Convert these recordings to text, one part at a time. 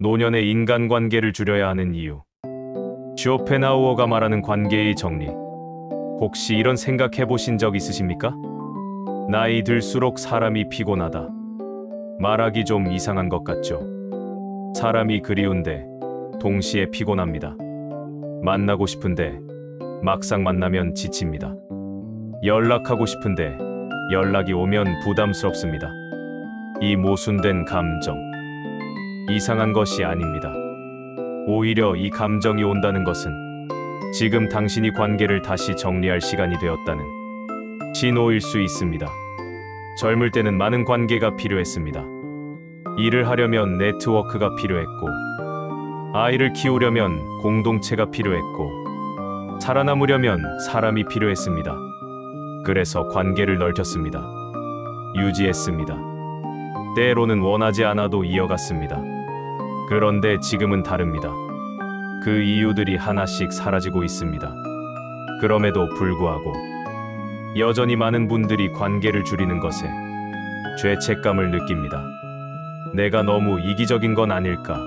노년의 인간관계를 줄여야 하는 이유. 쇼펜하우어가 말하는 관계의 정리. 혹시 이런 생각 해보신 적 있으십니까? 나이 들수록 사람이 피곤하다. 말하기 좀 이상한 것 같죠? 사람이 그리운데 동시에 피곤합니다. 만나고 싶은데 막상 만나면 지칩니다. 연락하고 싶은데 연락이 오면 부담스럽습니다. 이 모순된 감정. 이상한 것이 아닙니다. 오히려 이 감정이 온다는 것은 지금 당신이 관계를 다시 정리할 시간이 되었다는 신호일 수 있습니다. 젊을 때는 많은 관계가 필요했습니다. 일을 하려면 네트워크가 필요했고, 아이를 키우려면 공동체가 필요했고, 살아남으려면 사람이 필요했습니다. 그래서 관계를 넓혔습니다. 유지했습니다. 때로는 원하지 않아도 이어갔습니다. 그런데 지금은 다릅니다. 그 이유들이 하나씩 사라지고 있습니다. 그럼에도 불구하고 여전히 많은 분들이 관계를 줄이는 것에 죄책감을 느낍니다. 내가 너무 이기적인 건 아닐까?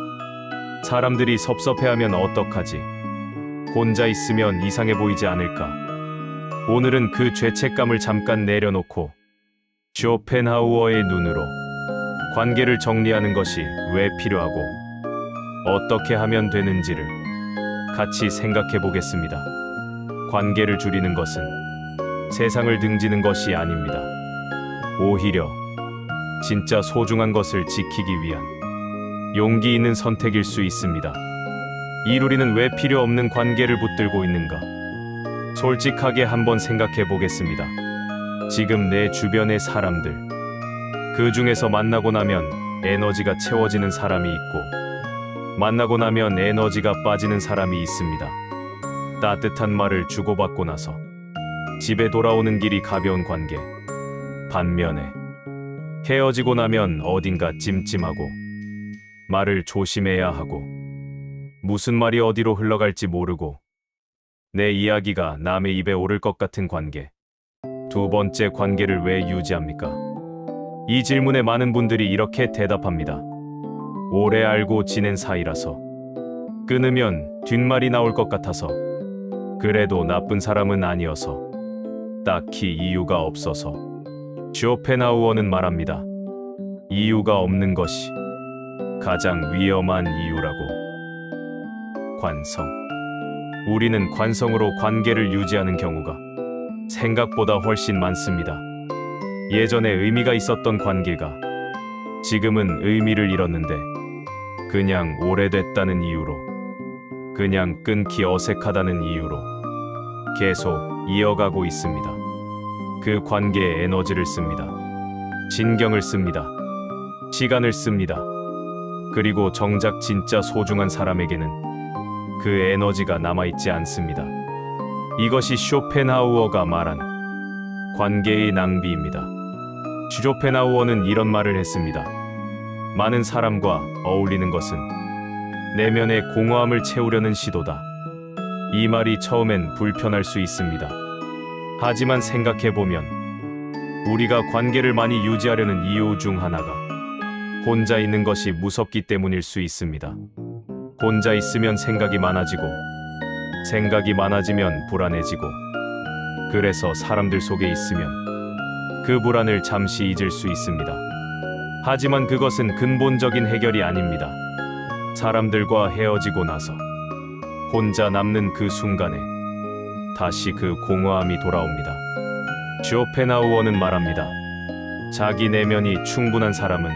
사람들이 섭섭해하면 어떡하지? 혼자 있으면 이상해 보이지 않을까? 오늘은 그 죄책감을 잠깐 내려놓고 쇼펜하우어의 눈으로 관계를 정리하는 것이 왜 필요하고 어떻게 하면 되는지를 같이 생각해 보겠습니다. 관계를 줄이는 것은 세상을 등지는 것이 아닙니다. 오히려 진짜 소중한 것을 지키기 위한 용기 있는 선택일 수 있습니다. 이루리는 왜 필요 없는 관계를 붙들고 있는가? 솔직하게 한번 생각해 보겠습니다. 지금 내 주변의 사람들, 그 중에서 만나고 나면 에너지가 채워지는 사람이 있고, 만나고 나면 에너지가 빠지는 사람이 있습니다. 따뜻한 말을 주고받고 나서 집에 돌아오는 길이 가벼운 관계. 반면에 헤어지고 나면 어딘가 찜찜하고 말을 조심해야 하고 무슨 말이 어디로 흘러갈지 모르고 내 이야기가 남의 입에 오를 것 같은 관계. 두 번째, 관계를 왜 유지합니까? 이 질문에 많은 분들이 이렇게 대답합니다. 오래 알고 지낸 사이라서, 끊으면 뒷말이 나올 것 같아서, 그래도 나쁜 사람은 아니어서, 딱히 이유가 없어서. 쇼펜하우어는 말합니다. 이유가 없는 것이 가장 위험한 이유라고. 관성. 우리는 관성으로 관계를 유지하는 경우가 생각보다 훨씬 많습니다. 예전에 의미가 있었던 관계가 지금은 의미를 잃었는데 그냥 오래됐다는 이유로, 그냥 끊기 어색하다는 이유로 계속 이어가고 있습니다. 그 관계에 에너지를 씁니다. 신경을 씁니다. 시간을 씁니다. 그리고 정작 진짜 소중한 사람에게는 그 에너지가 남아있지 않습니다. 이것이 쇼펜하우어가 말한 관계의 낭비입니다. 쇼펜하우어는 이런 말을 했습니다. 많은 사람과 어울리는 것은 내면의 공허함을 채우려는 시도다. 이 말이 처음엔 불편할 수 있습니다. 하지만 생각해보면 우리가 관계를 많이 유지하려는 이유 중 하나가 혼자 있는 것이 무섭기 때문일 수 있습니다. 혼자 있으면 생각이 많아지고, 생각이 많아지면 불안해지고, 그래서 사람들 속에 있으면 그 불안을 잠시 잊을 수 있습니다. 하지만 그것은 근본적인 해결이 아닙니다. 사람들과 헤어지고 나서 혼자 남는 그 순간에 다시 그 공허함이 돌아옵니다. 쇼펜하우어는 말합니다. 자기 내면이 충분한 사람은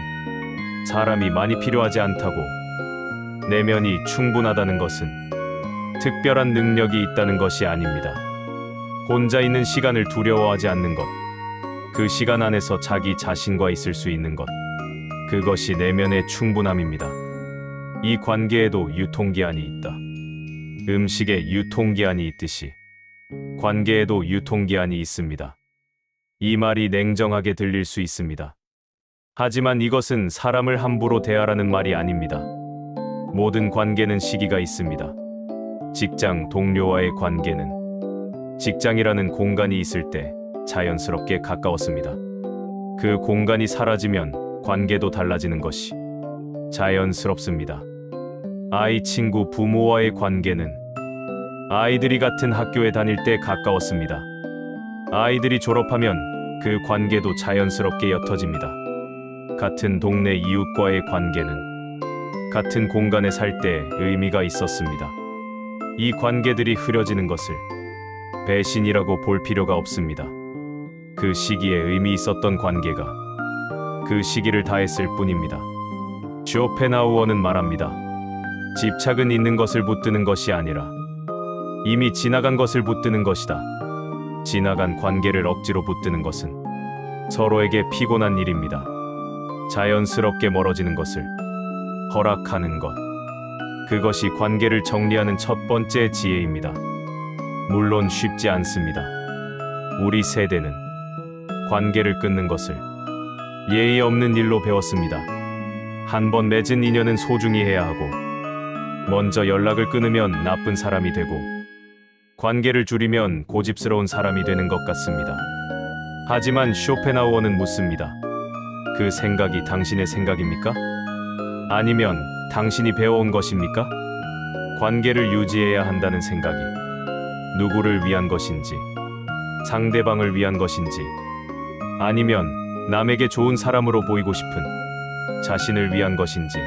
사람이 많이 필요하지 않다고. 내면이 충분하다는 것은 특별한 능력이 있다는 것이 아닙니다. 혼자 있는 시간을 두려워하지 않는 것, 그 시간 안에서 자기 자신과 있을 수 있는 것, 그것이 내면의 충분함입니다. 이 관계에도 유통기한이 있다. 음식에 유통기한이 있듯이 관계에도 유통기한이 있습니다. 이 말이 냉정하게 들릴 수 있습니다. 하지만 이것은 사람을 함부로 대하라는 말이 아닙니다. 모든 관계는 시기가 있습니다. 직장 동료와의 관계는 직장이라는 공간이 있을 때 자연스럽게 가까웠습니다. 그 공간이 사라지면 관계도 달라지는 것이 자연스럽습니다. 아이 친구 부모와의 관계는 아이들이 같은 학교에 다닐 때 가까웠습니다. 아이들이 졸업하면 그 관계도 자연스럽게 옅어집니다. 같은 동네 이웃과의 관계는 같은 공간에 살 때 의미가 있었습니다. 이 관계들이 흐려지는 것을 배신이라고 볼 필요가 없습니다. 그 시기에 의미 있었던 관계가 그 시기를 다했을 뿐입니다. 쇼펜하우어는 말합니다. 집착은 있는 것을 붙드는 것이 아니라 이미 지나간 것을 붙드는 것이다. 지나간 관계를 억지로 붙드는 것은 서로에게 피곤한 일입니다. 자연스럽게 멀어지는 것을 허락하는 것. 그것이 관계를 정리하는 첫 번째 지혜입니다. 물론 쉽지 않습니다. 우리 세대는 관계를 끊는 것을 예의 없는 일로 배웠습니다. 한 번 맺은 인연은 소중히 해야 하고, 먼저 연락을 끊으면 나쁜 사람이 되고, 관계를 줄이면 고집스러운 사람이 되는 것 같습니다. 하지만 쇼펜하우어는 묻습니다. 그 생각이 당신의 생각입니까? 아니면 당신이 배워온 것입니까? 관계를 유지해야 한다는 생각이 누구를 위한 것인지, 상대방을 위한 것인지, 아니면 남에게 좋은 사람으로 보이고 싶은 자신을 위한 것인지,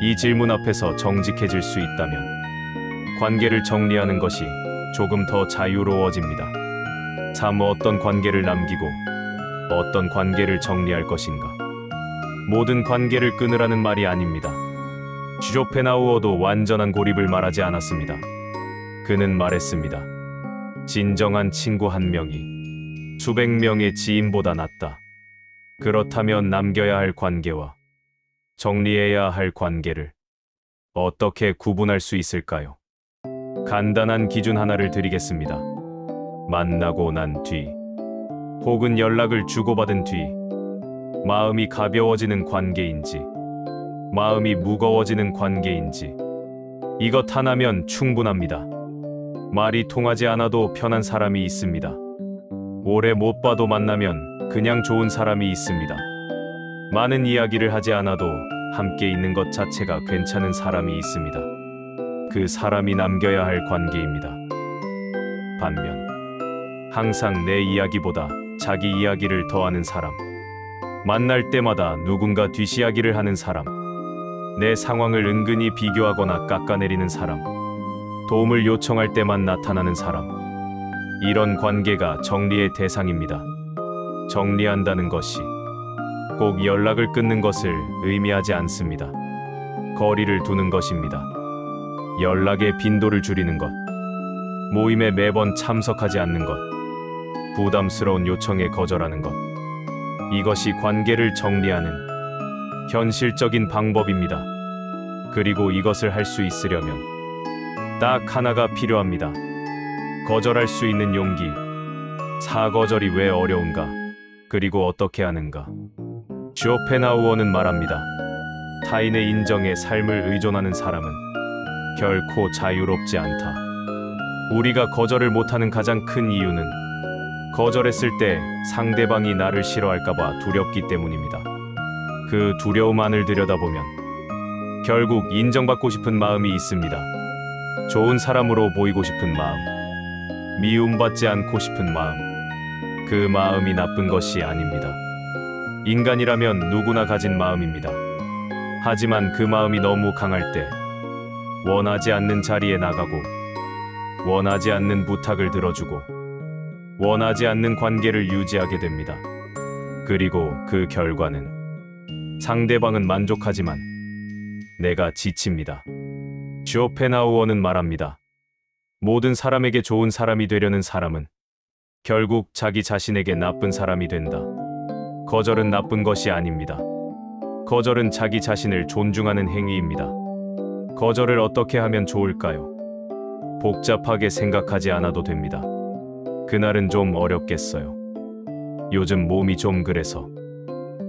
이 질문 앞에서 정직해질 수 있다면 관계를 정리하는 것이 조금 더 자유로워집니다. 참 어떤 관계를 남기고 어떤 관계를 정리할 것인가? 모든 관계를 끊으라는 말이 아닙니다. 쇼펜하우어도 완전한 고립을 말하지 않았습니다. 그는 말했습니다. 진정한 친구 한 명이 수백 명의 지인보다 낫다. 그렇다면 남겨야 할 관계와 정리해야 할 관계를 어떻게 구분할 수 있을까요? 간단한 기준 하나를 드리겠습니다. 만나고 난 뒤, 혹은 연락을 주고받은 뒤, 마음이 가벼워지는 관계인지, 마음이 무거워지는 관계인지, 이것 하나면 충분합니다. 말이 통하지 않아도 편한 사람이 있습니다. 오래 못 봐도 만나면 그냥 좋은 사람이 있습니다. 많은 이야기를 하지 않아도 함께 있는 것 자체가 괜찮은 사람이 있습니다. 그 사람이 남겨야 할 관계입니다. 반면 항상 내 이야기보다 자기 이야기를 더하는 사람, 만날 때마다 누군가 뒷이야기를 하는 사람, 내 상황을 은근히 비교하거나 깎아내리는 사람, 도움을 요청할 때만 나타나는 사람, 이런 관계가 정리의 대상입니다. 정리한다는 것이 꼭 연락을 끊는 것을 의미하지 않습니다. 거리를 두는 것입니다. 연락의 빈도를 줄이는 것, 모임에 매번 참석하지 않는 것, 부담스러운 요청에 거절하는 것, 이것이 관계를 정리하는 현실적인 방법입니다. 그리고 이것을 할 수 있으려면 딱 하나가 필요합니다. 거절할 수 있는 용기. 사거절이 왜 어려운가? 그리고 어떻게 하는가? 쇼펜하우어는 말합니다. 타인의 인정에 삶을 의존하는 사람은 결코 자유롭지 않다. 우리가 거절을 못하는 가장 큰 이유는 거절했을 때 상대방이 나를 싫어할까봐 두렵기 때문입니다. 그 두려움만을 들여다보면 결국 인정받고 싶은 마음이 있습니다. 좋은 사람으로 보이고 싶은 마음, 미움받지 않고 싶은 마음, 그 마음이 나쁜 것이 아닙니다. 인간이라면 누구나 가진 마음입니다. 하지만 그 마음이 너무 강할 때 원하지 않는 자리에 나가고, 원하지 않는 부탁을 들어주고, 원하지 않는 관계를 유지하게 됩니다. 그리고 그 결과는 상대방은 만족하지만 내가 지칩니다. 쇼펜하우어는 말합니다. 모든 사람에게 좋은 사람이 되려는 사람은 결국 자기 자신에게 나쁜 사람이 된다. 거절은 나쁜 것이 아닙니다. 거절은 자기 자신을 존중하는 행위입니다. 거절을 어떻게 하면 좋을까요? 복잡하게 생각하지 않아도 됩니다. 그날은 좀 어렵겠어요. 요즘 몸이 좀 그래서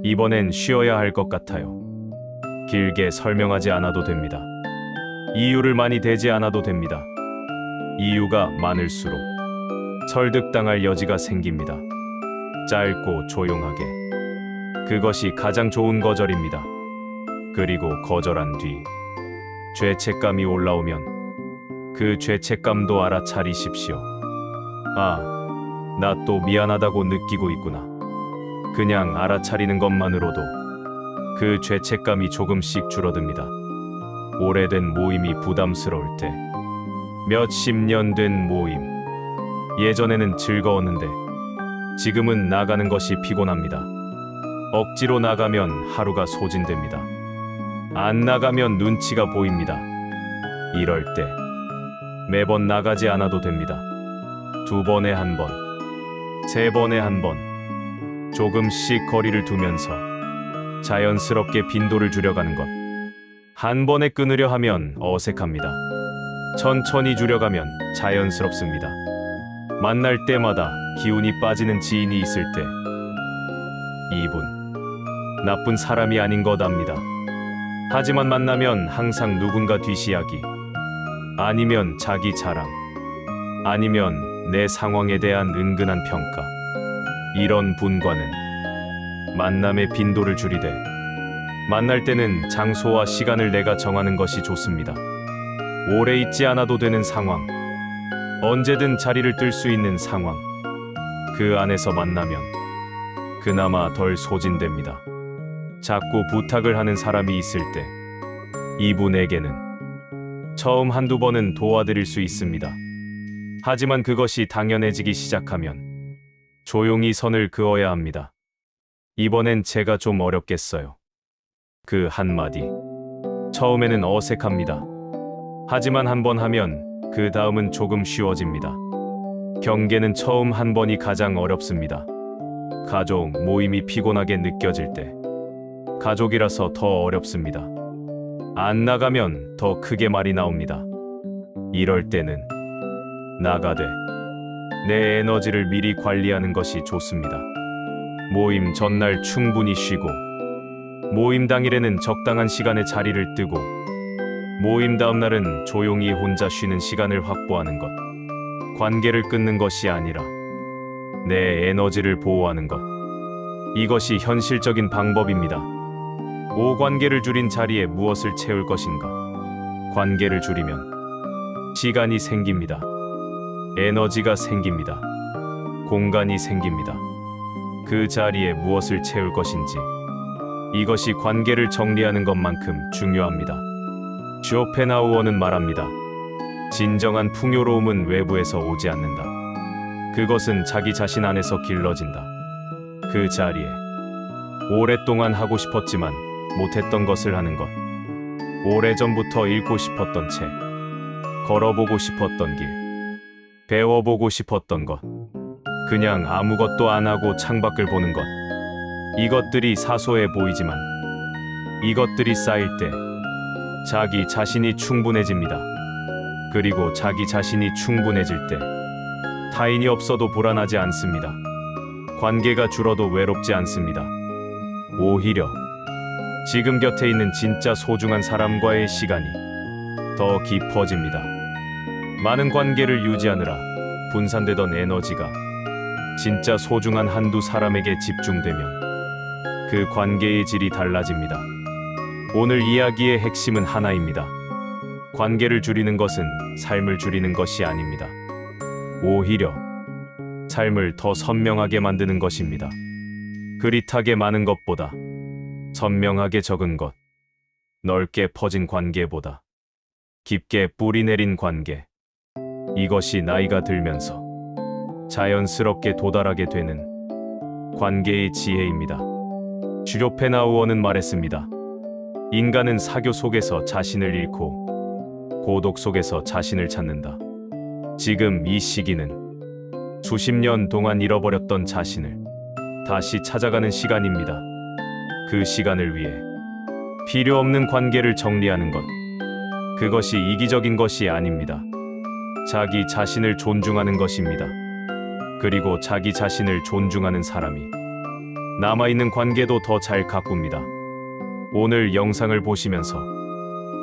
이번엔 쉬어야 할 것 같아요. 길게 설명하지 않아도 됩니다. 이유를 많이 대지 않아도 됩니다. 이유가 많을수록 설득당할 여지가 생깁니다. 짧고 조용하게. 그것이 가장 좋은 거절입니다. 그리고 거절한 뒤 죄책감이 올라오면 그 죄책감도 알아차리십시오. 아, 나 또 미안하다고 느끼고 있구나. 그냥 알아차리는 것만으로도 그 죄책감이 조금씩 줄어듭니다. 오래된 모임이 부담스러울 때, 몇십 년 된 모임, 예전에는 즐거웠는데 지금은 나가는 것이 피곤합니다. 억지로 나가면 하루가 소진됩니다. 안 나가면 눈치가 보입니다. 이럴 때 매번 나가지 않아도 됩니다. 2번에 한 번, 3번에 한 번, 조금씩 거리를 두면서 자연스럽게 빈도를 줄여가는 것. 한 번에 끊으려 하면 어색합니다. 천천히 줄여가면 자연스럽습니다. 만날 때마다 기운이 빠지는 지인이 있을 때, 이분 나쁜 사람이 아닌 것 압니다. 하지만 만나면 항상 누군가 뒷이야기, 아니면 자기 자랑, 아니면 내 상황에 대한 은근한 평가. 이런 분과는 만남의 빈도를 줄이되, 만날 때는 장소와 시간을 내가 정하는 것이 좋습니다. 오래 있지 않아도 되는 상황, 언제든 자리를 뜰 수 있는 상황, 그 안에서 만나면 그나마 덜 소진됩니다. 자꾸 부탁을 하는 사람이 있을 때, 이분에게는 처음 한두 번은 도와드릴 수 있습니다. 하지만 그것이 당연해지기 시작하면 조용히 선을 그어야 합니다. 이번엔 제가 좀 어렵겠어요. 그 한마디. 처음에는 어색합니다. 하지만 한 번 하면 그 다음은 조금 쉬워집니다. 경계는 처음 한 번이 가장 어렵습니다. 가족 모임이 피곤하게 느껴질 때, 가족이라서 더 어렵습니다. 안 나가면 더 크게 말이 나옵니다. 이럴 때는 나가되 내 에너지를 미리 관리하는 것이 좋습니다. 모임 전날 충분히 쉬고, 모임 당일에는 적당한 시간에 자리를 뜨고, 모임 다음 날은 조용히 혼자 쉬는 시간을 확보하는 것. 관계를 끊는 것이 아니라 내 에너지를 보호하는 것. 이것이 현실적인 방법입니다. 관계를 줄인 자리에 무엇을 채울 것인가? 관계를 줄이면 시간이 생깁니다. 에너지가 생깁니다. 공간이 생깁니다. 그 자리에 무엇을 채울 것인지, 이것이 관계를 정리하는 것만큼 중요합니다. 쇼펜하우어는 말합니다. 진정한 풍요로움은 외부에서 오지 않는다. 그것은 자기 자신 안에서 길러진다. 그 자리에 오랫동안 하고 싶었지만 못했던 것을 하는 것, 오래전부터 읽고 싶었던 책, 걸어보고 싶었던 길, 배워보고 싶었던 것, 그냥 아무것도 안 하고 창밖을 보는 것. 이것들이 사소해 보이지만 이것들이 쌓일 때 자기 자신이 충분해집니다. 그리고 자기 자신이 충분해질 때 타인이 없어도 불안하지 않습니다. 관계가 줄어도 외롭지 않습니다. 오히려 지금 곁에 있는 진짜 소중한 사람과의 시간이 더 깊어집니다. 많은 관계를 유지하느라 분산되던 에너지가 진짜 소중한 한두 사람에게 집중되면 그 관계의 질이 달라집니다. 오늘 이야기의 핵심은 하나입니다. 관계를 줄이는 것은 삶을 줄이는 것이 아닙니다. 오히려 삶을 더 선명하게 만드는 것입니다. 그릿하게 많은 것보다 선명하게 적은 것, 넓게 퍼진 관계보다 깊게 뿌리 내린 관계, 이것이 나이가 들면서 자연스럽게 도달하게 되는 관계의 지혜입니다. 슈로펜하우어는 말했습니다. 인간은 사교 속에서 자신을 잃고 고독 속에서 자신을 찾는다. 지금 이 시기는 수십 년 동안 잃어버렸던 자신을 다시 찾아가는 시간입니다. 그 시간을 위해 필요 없는 관계를 정리하는 것, 그것이 이기적인 것이 아닙니다. 자기 자신을 존중하는 것입니다. 그리고 자기 자신을 존중하는 사람이 남아있는 관계도 더 잘 가꿉니다. 오늘 영상을 보시면서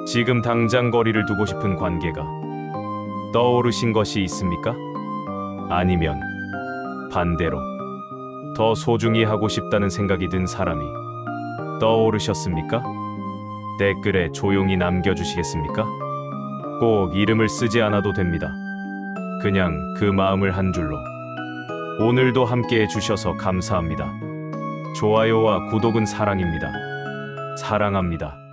지금 당장 거리를 두고 싶은 관계가 떠오르신 것이 있습니까? 아니면 반대로 더 소중히 하고 싶다는 생각이 든 사람이 떠오르셨습니까? 댓글에 조용히 남겨주시겠습니까? 꼭 이름을 쓰지 않아도 됩니다. 그냥 그 마음을 한 줄로. 오늘도 함께 해주셔서 감사합니다. 좋아요와 구독은 사랑입니다. 사랑합니다.